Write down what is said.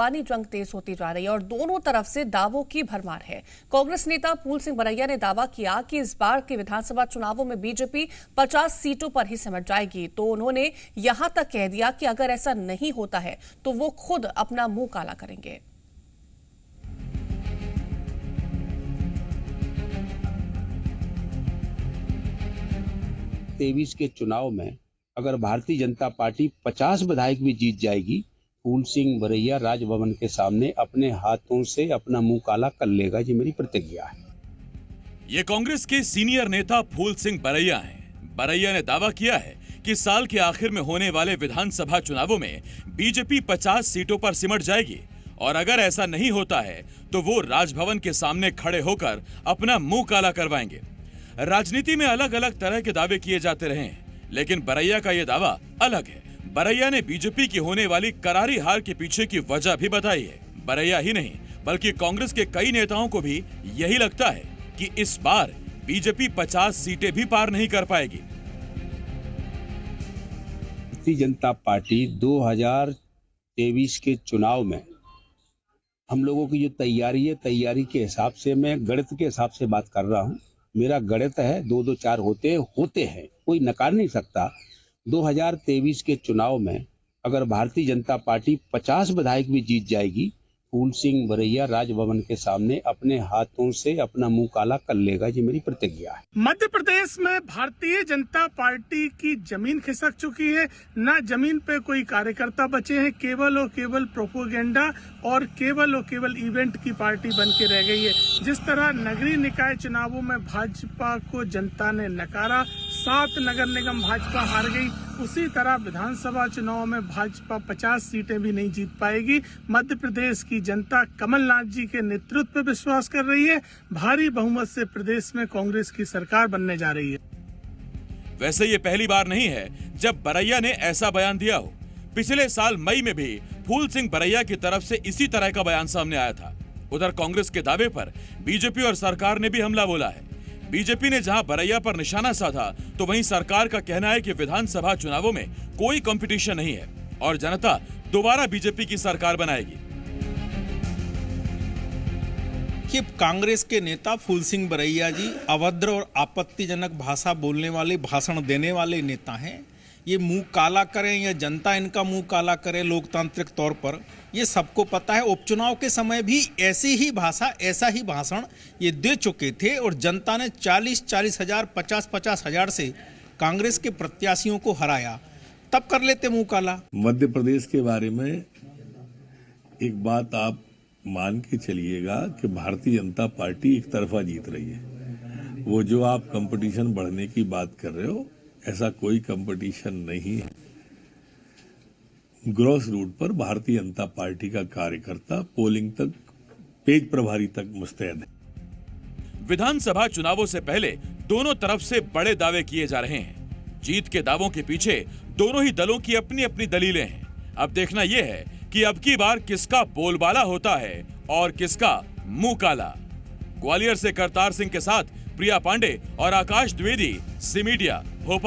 पानी जंग तेज होती जा रही है और दोनों तरफ से दावों की भरमार है। कांग्रेस नेता फूल सिंह बरैया ने दावा किया कि इस बार के विधानसभा चुनावों में बीजेपी 50 सीटों पर ही सिमट जाएगी, तो उन्होंने यहां तक कह दिया कि अगर ऐसा नहीं होता है तो वो खुद अपना मुंह काला करेंगे। तेईस के चुनाव में अगर भारतीय जनता पार्टी 50 विधायक भी जीत जाएगी, फूल सिंह बरैया राजभवन के सामने अपने हाथों से अपना मुंह काला कर लेगा। ये मेरी प्रतिज्ञा है। ये कांग्रेस के सीनियर नेता फूल सिंह बरैया हैं। बरैया ने दावा किया है कि साल के आखिर में होने वाले विधानसभा चुनावों में बीजेपी 50 सीटों पर सिमट जाएगी और अगर ऐसा नहीं होता है तो वो राजभवन के सामने खड़े होकर अपना मुंह काला करवाएंगे। राजनीति में अलग अलग तरह के दावे किए जाते रहे हैं, लेकिन बरैया का ये दावा अलग है। बरैया ने बीजेपी की होने वाली करारी हार के पीछे की वजह भी बताई है। बरैया ही नहीं बल्कि कांग्रेस के कई नेताओं को भी यही लगता है कि इस बार बीजेपी 50 सीटें भी पार नहीं कर पाएगी। भारतीय जनता पार्टी 2023 के चुनाव में हम लोगों की जो तैयारी है, तैयारी के हिसाब से मैं गणित के हिसाब से बात कर रहा हूँ। मेरा गणित है 2-2-4 होते हैं, कोई नकार नहीं सकता। 2023 के चुनाव में अगर भारतीय जनता पार्टी 50 विधायक भी जीत जाएगी, फूल सिंह बरैया राजभवन के सामने अपने हाथों से अपना मुंह काला कर लेगा। ये मेरी प्रतिज्ञा है। मध्य प्रदेश में भारतीय जनता पार्टी की जमीन खिसक चुकी है। न जमीन पे कोई कार्यकर्ता बचे हैं, केवल और केवल प्रोपोगेंडा और केवल इवेंट की पार्टी बन के रह गई है। जिस तरह नगरीय निकाय चुनावों में भाजपा को जनता ने नकारा, 7 नगर निगम भाजपा हार गई, उसी तरह विधानसभा चुनाव में भाजपा 50 सीटें भी नहीं जीत पाएगी। मध्य प्रदेश की जनता कमलनाथ जी के नेतृत्व पर विश्वास कर रही है। भारी बहुमत से प्रदेश में कांग्रेस की सरकार बनने जा रही है। वैसे ये पहली बार नहीं है जब बरैया ने ऐसा बयान दिया हो। पिछले साल मई में भी फूल सिंह बरैया की तरफ से इसी तरह का बयान सामने आया था। उधर कांग्रेस के दावे पर बीजेपी और सरकार ने भी हमला बोला है। बीजेपी ने जहां बरैया पर निशाना साधा, तो वहीं सरकार का कहना है कि विधानसभा चुनावों में कोई कंपटीशन नहीं है और जनता दोबारा बीजेपी की सरकार बनाएगी। कि कांग्रेस के नेता फूल सिंह बरैया जी अभद्र और आपत्तिजनक भाषा बोलने वाले, भाषण देने वाले नेता हैं। ये मुंह काला करें या जनता इनका मुंह काला करे लोकतांत्रिक तौर पर, ये सबको पता है। उपचुनाव के समय भी ऐसी ही भाषा, ऐसा ही भाषण ये दे चुके थे और जनता ने 40-40 हजार, 50-50 हजार से कांग्रेस के प्रत्याशियों को हराया। तब कर लेते मुंह काला। मध्य प्रदेश के बारे में एक बात आप मान के चलिएगा कि भारतीय जनता पार्टी एक तरफा जीत रही है। वो जो आप कंपटीशन बढ़ने की बात कर रहे हो, ऐसा कोई कंपटीशन नहीं है। ग्रॉस रूट पर भारतीय जनता पार्टी का कार्यकर्ता पोलिंग तक, पेज प्रभारी तक मुस्तैद है। विधानसभा चुनावों से पहले दोनों तरफ से बड़े दावे किए जा रहे हैं। जीत के दावों के पीछे दोनों ही दलों की अपनी अपनी दलीलें हैं। अब देखना यह है कि अब की बार किसका बोलबाला होता है और किसका मुंह काला। ग्वालियर से करतार सिंह के साथ प्रिया पांडे और आकाश द्विवेदी, सी मीडिया।